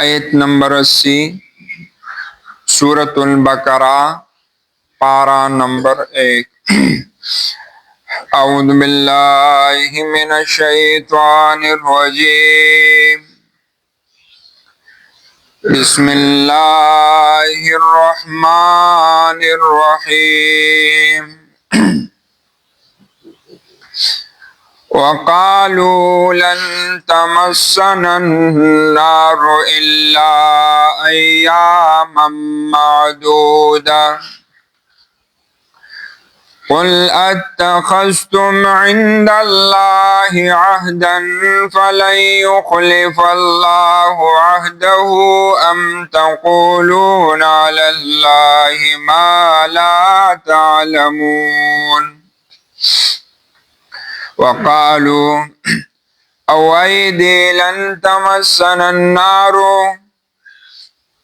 आयत नंबर 80 सूरतुल बकरा पारा नंबर 1। अऊज़ु बिल्लाहि मिनश शैतानिर रजीम। बिस्मिल्लाहिर रहमानिर रहीम। वक़ालू लन तमस्सनन नारु इल्ला अय्यामम मअदूदा क़ुल अत्तख़ज़्तुम इंदल्लाहि अहदन फ़लन युख़्लिफ़ल्लाहु अहदहु अम तक़ूलूना अलल्लाहि मा ला तअलमून। वक़ालू अवैदि लन तमस्सनन नारु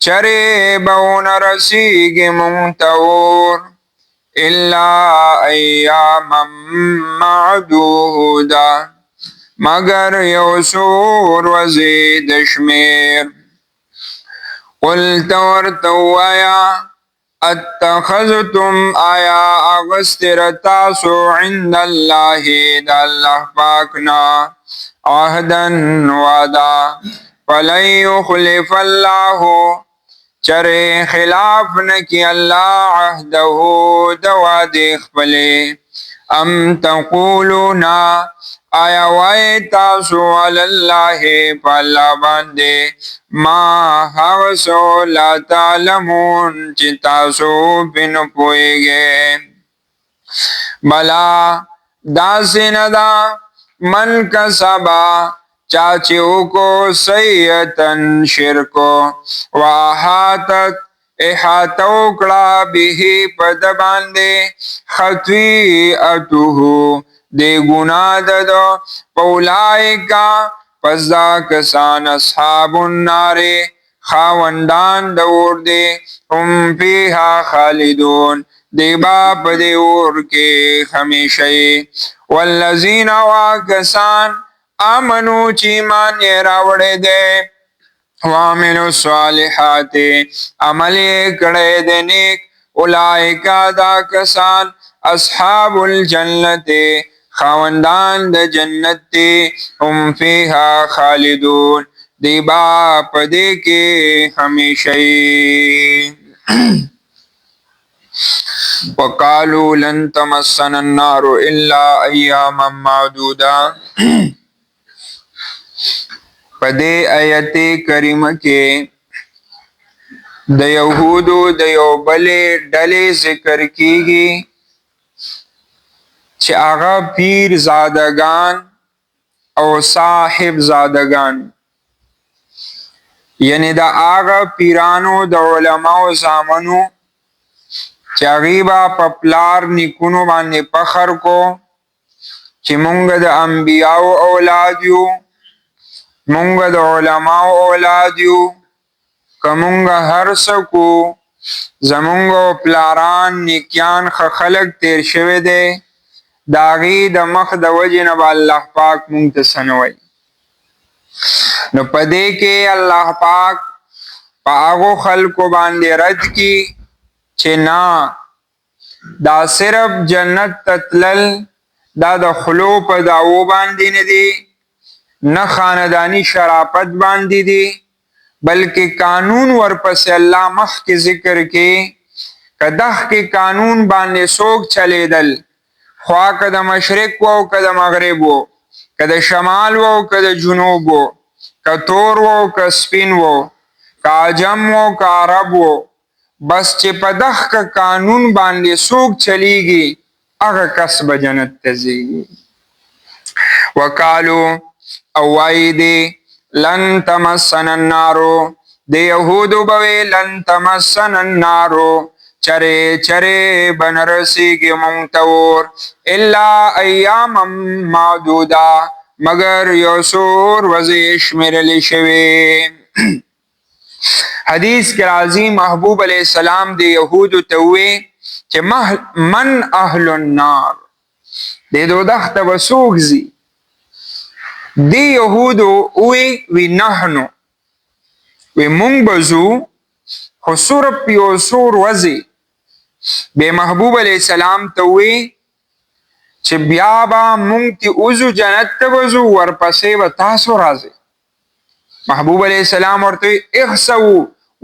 चरे बउन रसीगे मुंतवूर इल्ला अय्यामम मअदूदा मगर यौसूर वज़ीद शमेर। क़ुल तवर्तवया अत्तख़ज़्तुम आया अगस्तिरतासु इंदल्लाहि दल्लाह पाकना अहदन वादा फ़लन युख़्लिफ़ल्लाहु चरे खिलाफ न कि अल्लाह अहदहु दवादे खपले। अम तक़ूलूना आया वाय तासु अलल्लाहि पल्ला बांदे मा हवसो ला तालमून चितासु बिन पोएगे। बला दासिनदा मन कसबा चाचियों को सैयतन शिरको वाहातत एहातौकड़ा बिही पद बांदे खत्वी अतुहु दे गुना ददो पौलाइका पजदा कसान अस्हाबुन नारे खावंदान दौर दे हम फीहा खालिदून देबा पदे और के हमेशा। वल्लज़ीना वाकसान आमनु चीमान ये रावड़े दे वामिलु स्वालिहाते अमले कड़े देनिक उलाइका दा कसान अस्हाबुल जन्नते खावंदान द जन्नते हम फीहा खालिदून देबा पदे के हमेशा। वक़ालू लन तमस्सनन नारु इल्ला अय्यामम मअदूदा। पदे आयते करीम के द यहूदो द बले डले जिक्र कीगी चे आगा पीर ज़ादगान और साहिब ज़ादगान यानी दा आगा पीरानो द उलमाओ ज़ामनो चागीबा पपलार निकुनो बाने पखर को चे मुंग द अंबियाओ औलाद यू मुंग द उलमाओ औलाद यू कमुंगा हर सकू जमुंगो प्लारान निक्यान खलक तेर शवे दे दागी द मख द वजन बा अल्लाह पाक मुंतसनवई। न पदे के अल्लाह पाक पागो खल को बांदे रद की चे ना दा सिर्फ जन्नत ततलल दा द खलो पदाओ बांदी ने दी न खानदानी शराफत बांदी दी बल्कि कानून वर्पस अल्लाह मख के जिक्र के कदह के कानून बांधे सोख चले दल ख्वा कद मशरक वो कद मगरब वो कद शमाल वो कद जुनूब वो कतोर वो कस्पिन वो काजम वो का अरब वो बस चे पदह का कानून बांधे सोख चलेगी अगर कसब जन्नत तजीगी। वकालो अवाइदे लन तमस्सनन नारो दे यहूदु बवे लन तमस्सनन नारो चरे चरे बनरसी के मुंतवोर इल्ला अय्यामम मादूदा मगर यसूर वज़ीश मेरे लिशवे। हदीस के राजी महबूब अलैहिस्सलाम दे यहूदु तवे के मन अहलुन नार दे दो दख्त वसूगजी दे यहूदु उई वी नहनु وی مونږ بزو خو صرف یو څو ورځې به محبوب علیه السلام ته وی چې بیا به مونږ تی اوزو جنت ته وزو ورپسې به تاسو راځئ. محبوب علیہ السلام ورته اخسو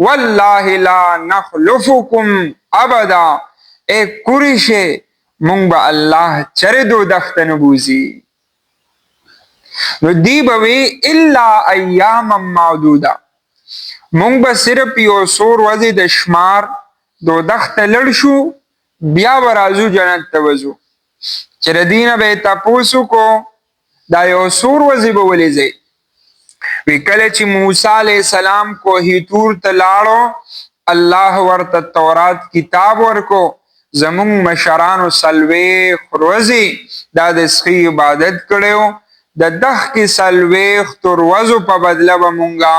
والله لا نخلفکم ابدا، اے قریشه مونږ به الله چرې دوزخ ته نه بوزي. نو دی به وی الا ایاما معدوده، مونږ به صرف یو څو ورځې د شمار دوزخ ته لړ شو بیا به راځو جنت ته وځو. چې د دینه به یې تپوس وکړو دا یو څو ورځې به ولې ځئ؟ وی کله چې موسی علیہ السلام کوهی تور ته لاړو الله ورته تورات کتاب ورکو، زمونږ مشرانو څلوېښت ورځې دا د سخي عبادت کړی، د دغه څلوېښتو ورځو په بدله به مونږه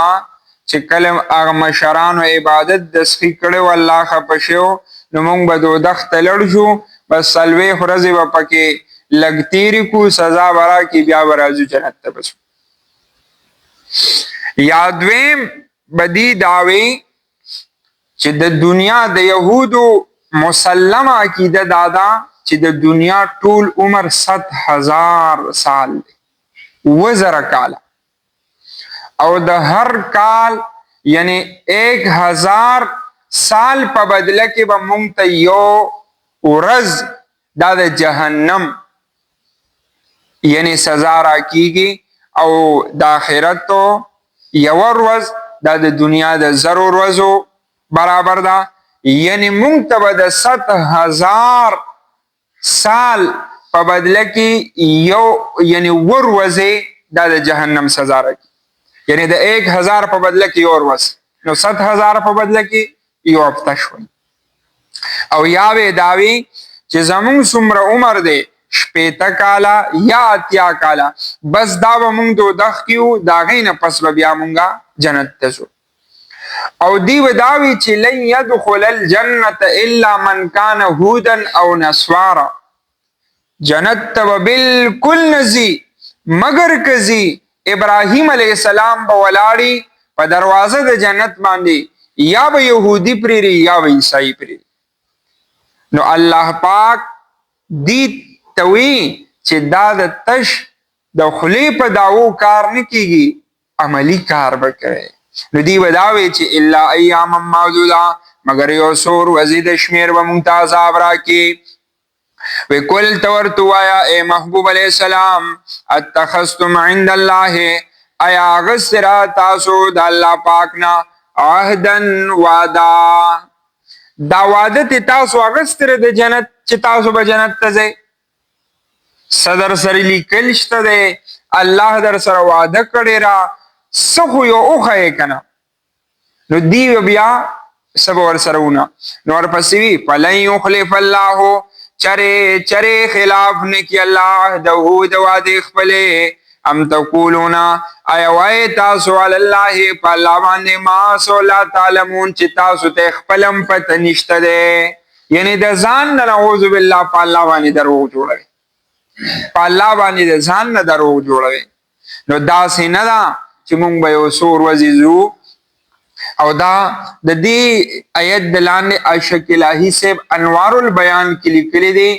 چې کله هغه مشرانو عبادت د سخي کړی الله خفه شو نو مونږ به دوزخ ته لړ شو، بس 40 ورځې به پکې لږ تېرې کړو، سزا به راکړي، بیا به راځو جنت ته بس. یا دویم بدی داوی چې د دنیا د یهودو مسلمه عقیده دادا چې د دنیا ټول عمر 100,000 سال دی، 1000 کال، او د هر کال یعنی 1000 سال په بدله کې به مونږ ته یو ورځ دا د جهنم یعنی سزا راکېږي، او د آخرتو یو ورځ دا د دنیا د 1000 ورځو برابر ده، یعنی مونږ ته به د 100,000 سال په بدله کې یو یعنی ورځې دا د جهنم سزا راکړي، یعنی د 1000 په بدله کې یو ورځ، نو 100,000 په بدله کې یو هفته شوی. او یا به داوی چې زمونږ څومره عمر دی 80 کاله یا 80 کاله، بس دا به مونږ دوزخ کې وو، د هغې نه پس به بیا مونږه جنت ته ځو. او دی به داوی چې لن يدخل الجنة الا من كان هودا او نصارا، جنت ته به بالکل نه ځي مګر که ځي ابراهیم علیه السلام به ولاړي په دروازه د جنت باندې، یا به یهودي پرېږدي یا به عیسائی پرېږدي. نو الله پاک دی ته وی چې دا د تش د خولې په دعوو کار نه کیږي، عملی کار به کوي. نو دی به دا وی چې الا ایاما معدوده، مګر یو څو ورځې د شمېر به مونږ ته عذاب راکړي. وی کل ته ورته ووایه ای محبوب علیه السلام اتخذتم عند الله، ایا اخیستی را تاسو د الله پاک نه عهدا وعده، دا وعده تی تاسو اخیستی د جنت چې تاسو به جنت ته ځئ، صدر سره لیکل شته دی، الله در سره وعده کړی را، څه خو یو وښیې که نه. نو دی بیا څه به ورسره ونه، نو ورپسې وي فلن یخلف الله، چرې خلاف نه کړي الله عهده د وعدې خپلې. ام تقولون ایا وایې تاسو علی الله په الله باندې ما څه لا تعلمون چې تاسو ته خپل هم پته نشته دی، یعنی د ځان نه نعوذ بالله په الله باندې دروغ جوړوي، په الله باندې د ځان نه دروغ جوړوي. نو داسې نه ده چې مونږ به یو څو ورځې ځو. او دا د دې آیت د لاندې عاشق الهي صاحب انوار البیان کې لیکلي دي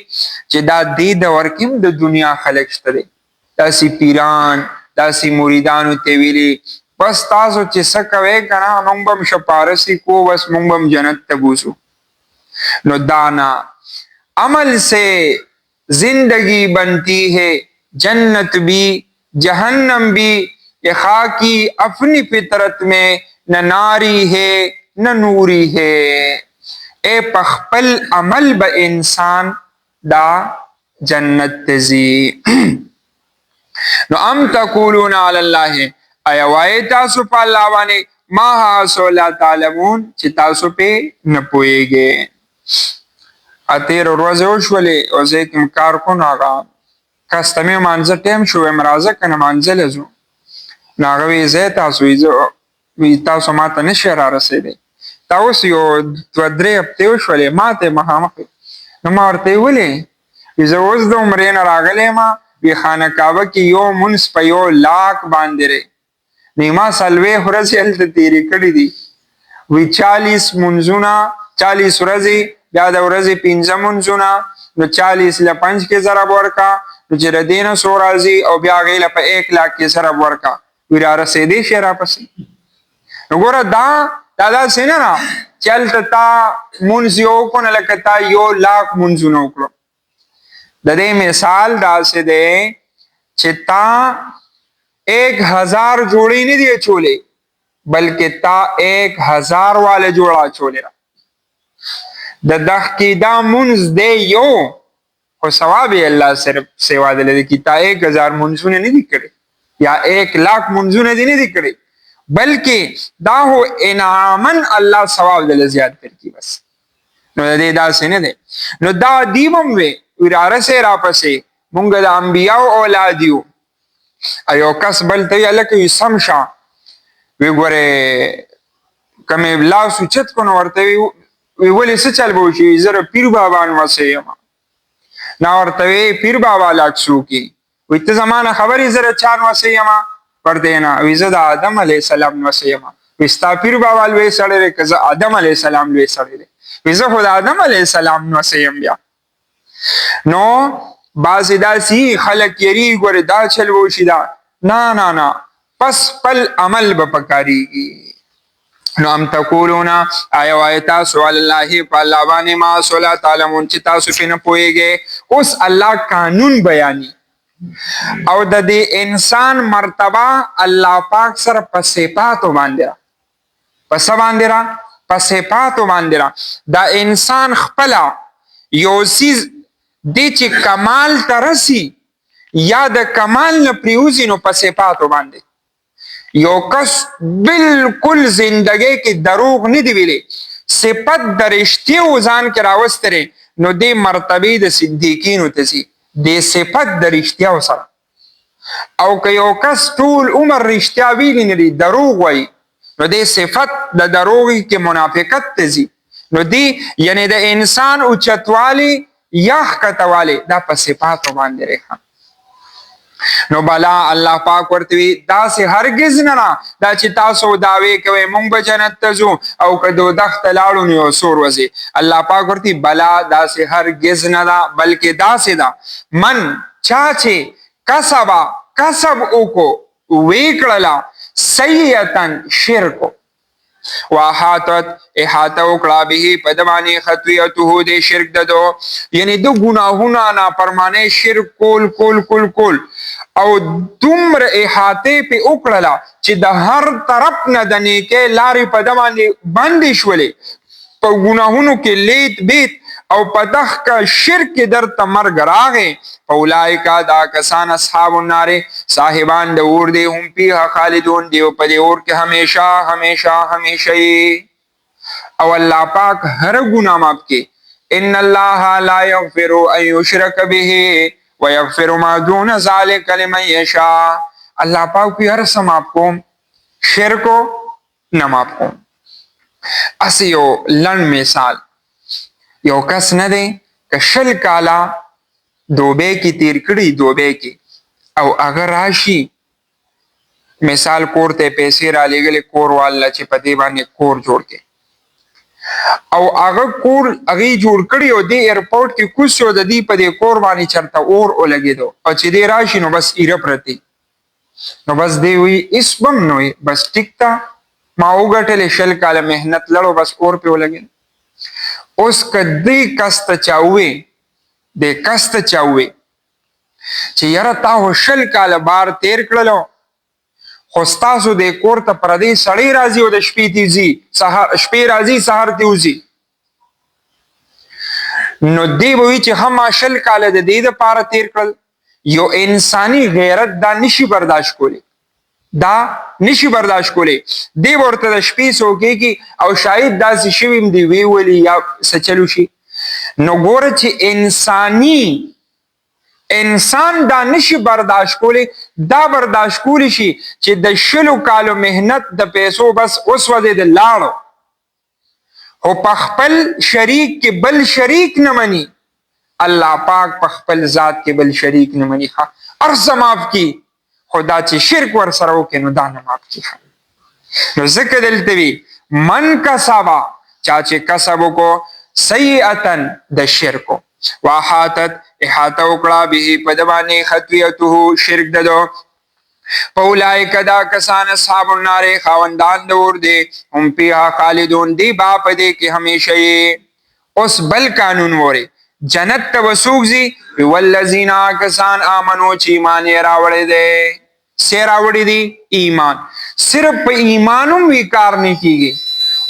چې دا دې دور کې هم د دنیا خلک شته دي، داسې پیران داسې مریدانو ته ویلي بس تاسو چې څه کوئ که نه مونږ به هم شپارسي کو، بس مونږ به هم جنت ته بوځو. نو دانا عمل سے زندگی بنتی ہے، جنت بھی جہنم بھی، یہ خاکی اپنی فطرت میں نہ ناری ہے نہ نوری ہے. اے پخپل عمل با انسان دا جنت تزی. نو ام تقولون علی اللہ، ایا وای تاسو په الله باندې ما هاسو لا تعلمون چې تاسو په نه پوهیږئ. اتیر ورځ وشولې او زه کوم کار کو ناغه کاستمه مانځه ټیم شو مرازه کنه مانځل زو ناغه وی زه تاسو وی تاسو ماته نشه را رسیدي. تاسو یو 2-3 هفته وشولې ماته مخامخ نو ما ورته ویلې زه اوس د عمرې نه راغلی ما وی خانه کعبه کې یو منس په 1 لاک باندې نیما سلوی ورځې هلته تیرې کړې دي وی 40 منځونه 40 ورځې بیا د ورځې 5 منځونه نو 40 له 5 کې ضرب ورکا نو چې ردینه سو راځي او بیا غیله په 1 لاکھ کې ضرب ورکا وی را رسیدې شرا پسې نو ګوره دا سینه نه چلته تا منځ یو کو نه لکه تا 1 لاکھ منځونه وکړو د دې مثال داسې دی چې تا 1000 جوړې نه دی چولې بلکې تا 1000 والا جوړا چولې د دغ کې دا منځ دی یو خو ثواب الله صرف سیوا دلته کې تا 1000 منځونه نه دي کړې یا 1 لاکھ منځونه دي نه دي کړې بلکې دا هو انعامن الله ثواب دل زیات کړي بس نو دې دا سینه دي نو دا دیوم وی وراره سه را پسې مونږ د انبیاء اولاد یو ایو کس بل ته الکه سمشا وی ګوره کمه بلا سوچت کو نو ورته وی ولې څه چل بو شي زره پیر بابا نو وسه نا ورته وی پیر بابا لاکسو کی وی ته زمانہ خبرې زره 4 وسه ما ورته نه وی زه د آدم علی السلام نو وسه ما وستا پیر بابا لوي سره کزه آدم علی السلام لوي سره وی زه خدای آدم علی السلام نو وسه بیا نو بعضی داسی خلق یری ګوره دا چل وو شي دا نه پس پل عمل بپکاریږي نو ام تقولون آیا وایتا سوال الله په الله باندې ما صلی تعلمون چې تاسو په نه پويږئ اوس الله قانون بیانې او د دې انسان مرتبه الله پاک سره په صفاتو باندې دا انسان خپل یو سیز دی چې کمال ترسي یا د کمال نه پریوزي نو په صفاتو باندې یو کس بالکل زندګۍ کې دروغ نه دی ویلي صفت د رښتیو ځان کې راوستره نو دې مرتبه د صدیقینو ته سي د صفت د رښتیاو سره او که یو کس ټول عمر رښتیا ویلی نه دی دروغ وایي نو دې صفت د دروغي کې منافقت ته سي نو دی یعنی د انسان اوچتوالی یا خطوالی دا په صفاتو باندې رخه نو بلا الله پاک ورتوی دا سه هرگز نه دا چې تاسو داوی کوي مونږ به جنت ته ځو او که دوزخ ته لاړو نو سور وځي الله پاک ورتي بلا دا سه هرگز نه دا بلکې دا سه دا من چا چې کسب وکړو وکړلا سیئتن شرک واحاتت احاطه وکړه به پدمانی خطیته د شرک ددو یعنی دو گناهونه نافرمانه شرک کول او دومره احاطه په وکړه چې د هر طرف نه د نیکه لارې پدمانی باندې شولې په گناهونو کې لیت بیت او پدخ کا شرک در تمرګ راغې اولائکا دا کسان اصحاب النار صاحبان د اور دی هم پیها خالدون دی په دې اور کې همیشه او الله پاک هر ګناه معاف کې ان الله لا یغفر ان یشرک به ويغفر ما دون ذلك لمن یشاء الله پاک په هر سم معاف کوم شرک نه معاف کوم اسیو لن مثال یو کس نه دی کشل کالا دوبه کی تیر کړي دوبه کی او اگر راشي مثال کور ته پیسې را لګلې کور والا چې پدې باندې کور جوړ کې او هغه کور هغه جوړ کړي او د ایرپورټ کې کوڅو د دې پدې کور باندې چرته اور ولګیدو او چې دې راشي نو بس ایره پرتی نو بس دی وی اسبم نو بس ټیکتا ما وګټل شل کاله مهنت لړو بس اور په ولګید اوس کدی کست چاوي چې یاره تا شل کاله بار تیر کړلو خو ستاسو د کور ته پردی سړی راځي او د شپې تیزي شپې راځي سهار تیوزي نو دی وی چې هم شل کاله د دې د پاره تیر کړل یو انساني غیرت دا نشي برداشت کولی دی ورته د شپې سوکې کی او شاید داسې شویم دی وی ولی یا سچلو شي نو ګوره چې انسان دا نشي برداشت کولی دا برداشت کولی شي چې د شلو کالو مهنت د پیسو بس اوس وځي د لاړو او په خپل شریک کې بل شریک نه مني الله پاک په خپل ذات کې بل شریک نه مني ارزه معاف کی خدا چې شرک ور سره وکړي نو دا نه ماف کیږي. نو ځکه دلته وی من کسبا چا چې کسب وکړو سیئتن د شرکو واحاتت احاطه وکړه به په د باندې خطیته شرک ددو فاولئک دا کسان اصحاب النار خاوندان د اور دي هم فیها خالدون دی با په دې کې همیشه یې. اوس بل قانون وره جنت ته وسوګزي والذین کسان آمنو چې ایمان یې راوړی دی سی راوړی دی ایمان صرف په ایمانم وی کار نه کیږي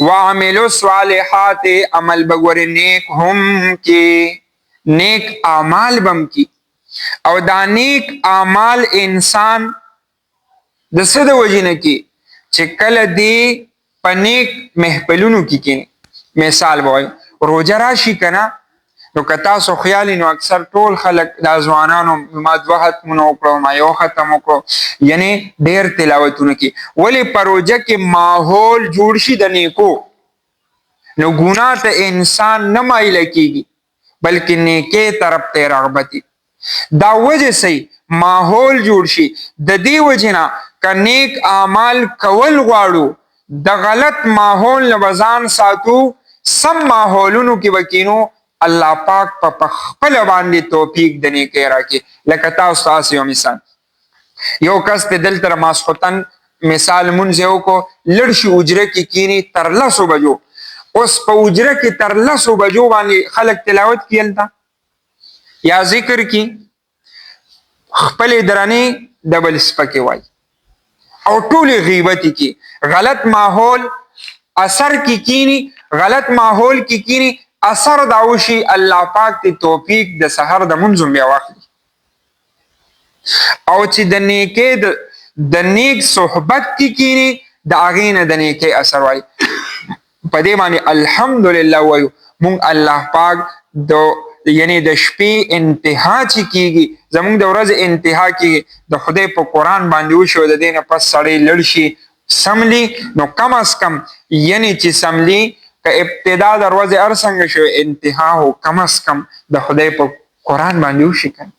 وعملوا الصالحات عمل بګور نیک هم کی نیک اعمال بم کی او دا نیک اعمال انسان د څه د وجنه کی چې کله دی په نیک محفلونو کې کینی. مثال وای روزه راشي کنه نو کتا سو خیال نو اکثر ټول خلک د ځوانانو ما دوه ختمونه وکړو ما یو ختم وکړو یعنی ډیر تلاوتونه کی ولی پروژه کې ماحول جوړ شي د نیکو نو ګناه ته انسان نه مایل کیږي بلکې نیکه طرف ته رغبتي دا وجه سي ماحول جوړ شي د دې وجنا ک نیک اعمال کول غواړو د غلط ماحول نه وزان ساتو سم ماحولونو کې وکینو الله پاک په خپل باندې توفیق د نیکه راکړي. لکه تاسو تاسو یو مثال یو کس ته دل تر ماسختن مثال مونږ یو کو لړشي اجره کې کینی تر 100 بجو اوس په اجره کې تر 100 بجو باندې خلک تلاوت کیلتا یا ذکر کی خپل درانی ډبل سپکه وای او ټول غیبت کی غلط ماحول اثر کی کینی غلط ماحول کی کینی اثر داوشي الله پاک ته توفیق د سحر د منظم بیا واخلي او چې د نیکه د نیک صحبت کی کینی د اغینه د نیکه اثر وای په دې باندې الحمدلله وای مونږ الله پاک د یعنی د شپې انتها چې کیږي زمونږ د ورځې انتها کیږي د خدای په قران باندې وشو د دینه پس سړی لړشي سملی نو کم از کم یعنی چې سملی که ابتدا دروازه ارسنګ شو انتها هو کم از کم د خدای په قران باندې وشي کنه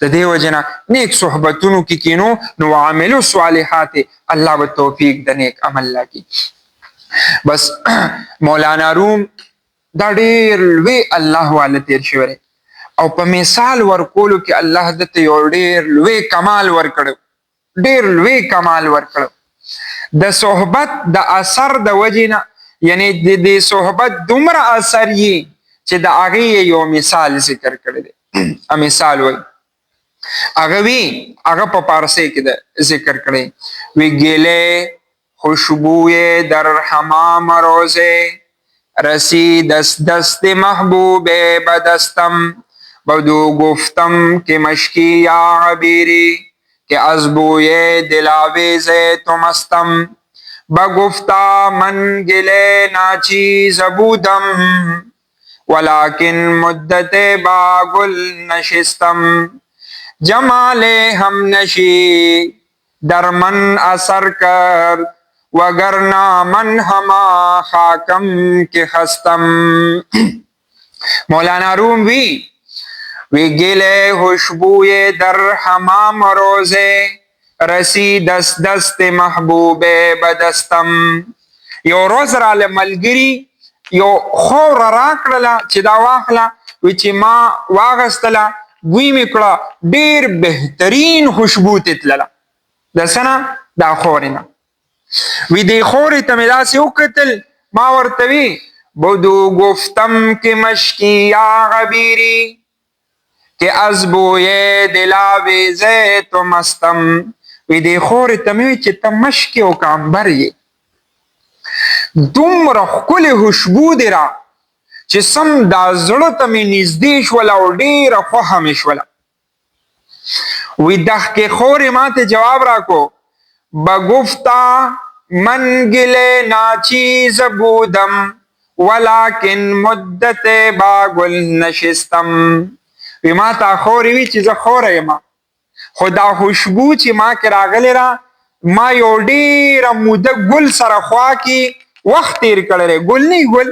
د دې وجنه نیک صحبتونو کې کینو نو عملو صالحات الله به توفیق د نیک عمل لکي. بس مولانا روم دا ډیر لوی الله والا تیر شوی او په مثال ورکولو کې الله دته یو ډیر لوی کمال ورکړو ډیر لوی کمال ورکړو د صحبت د اثر د وجنه یعنی د دې صحبت دومره اثر یې چې د هغه یو مثال ذکر کړی دی مثال وای هغه په پارسی کې د ذکر کړی وی ګله خوشبوئے در حمام روزه رسی دست دست محبوب بدستم بدو گفتم که مشکی یا عبیری که از بوئے دلاویز تمستم بگفتا من گلے ناچیز بودم ولیکن مدت با گل نشستم جمال ہم نشی در من اثر کر وگرنا من ہما خاکم کے خستم. مولانا روم وی گلے خوشبوئے در حمام روزے رسی دست دست محبوب بدستم یو روز را لملګری یو خور راکړه چې دا واخله وی چې ما واغستله وی میکړه ډیر بهترین خوشبو تتلله د سنه دا خورینه وی دی خورې ته مې داسې وکتل ما ورته وی بدو گفتم که مشکی یا غبیری که از بوی دلاویز تو مستم وی دی خور تموی چې ته مشکی او کامبر یې دومره ښکلې خوشبو دی را چې سم دا زړه ته مې نږدې شوله او ډېره خوښه مې شوله وی دښکې خورې ما ته جواب راکو بگفتا من گله ناچیز بودم ولکن مدت با گل نشستم وی ما ته خورې وی چې زه خوره یم خدا خوشبو چې ما کې راغلی را ما یو ډېره موده ګل سره خوا کې وخت تیر کړی ګل نه ګل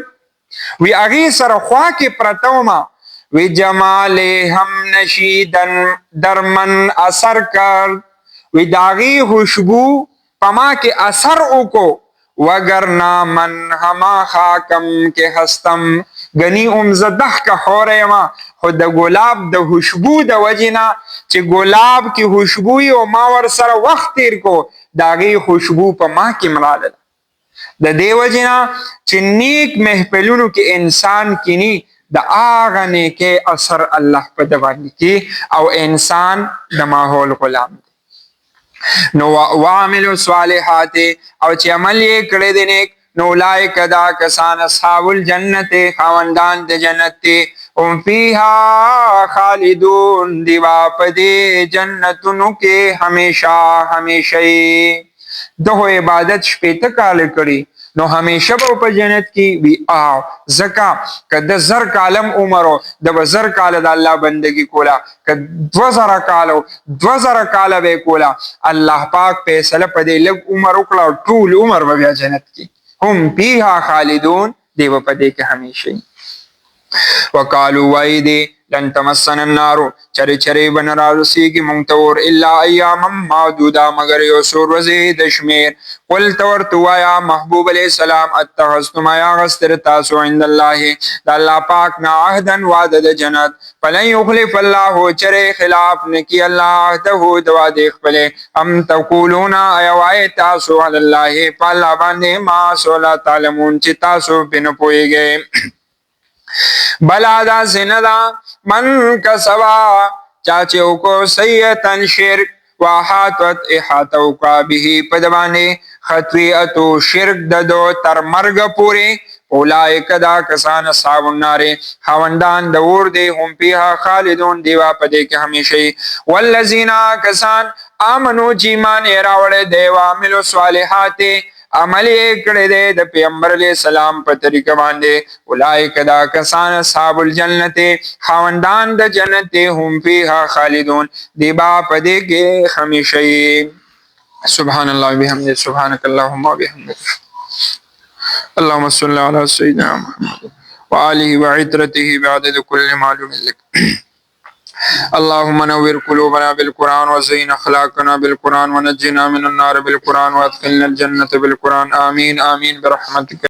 وی هغې سره خوا کې پرته ومه وی جمال هم نشیدن در من اثر کرد وی داغی خوشبو پما کے اثر اوکو وگرنا من ہما خاکم کے ہستم گنی زدہ کا خورما خود دا گلاب دا خوشبو دا وجنا چه گلاب کی خوشبوی و ما ور سر وقت تیر کو داغی خوشبو پا ما کی مرالا دا دے وجنا چه نیک محفلونو کی انسان کینی دا آغنے کے اثر اللہ پا دوانی کی او انسان دا ماحول غلام دی نو وعملو صالحات او چې عمل یې کړی دی نیک نو اولئک دا کسان اصحاب الجنت خاوندان د جنت دی هم فیها خالدون دی په دې جنتونو کې همیشه همیشه دغه عبادت شپېته کاله کړي نو همیشه په جنت کې وی آو زکا کده زر کالم عمرو د زر کال د الله بندگی کولا ک 2000 کال به کولا الله پاک فیصله په دې لږ عمر وکړه ټول عمر به جنت کې هم فیها خالدون دی په دې کې همیشه وقالو وایدی لن تمسن النار چری چری بن راسي کی منتور الا ایام معدودا مگر یو سور وزید شمیر قل تور تو یا محبوب علیہ السلام اتخذتم یا غستر تاسو عند الله د الله پاک نا عهدن وعده د جنت فلن يخلف الله چری خلاف نکی الله ته دوا د خپل ام تقولون ایوای تاسو علی الله فلا باندې ما سولا تعلمون چې تاسو بن پویږئ بلا دا سندا من کسبا چاچو کو سیئتن شرک واحاتت احاتو کا به پدوانی خطویتو شرک ددو تر مرگ پوری اولائک دا کسان اصحاب النار خاوندان دور دی هم پیها خالدون دیوا پدے کے ہمیشہی والذین کسان آمنو چیمان ایراوڑے دیوا عملو صالحات عمل کړه دې د پیغمبر علیہ السلام په طریقه باندې اولئک دا کسان اصحاب الجنت خاوندان د جنت هم فیها خالدون دی با پدې کې همیشه سبحان الله وبحمده سبحانك اللهم وبحمدك اللهم صل على سيدنا محمد وآله وعترته بعدد كل معلوم لك اللهم نور قلوبنا بالقرآن وزين أخلاقنا بالقرآن ونجنا من النار بالقرآن وادخلنا الجنة بالقرآن آمين آمين برحمتك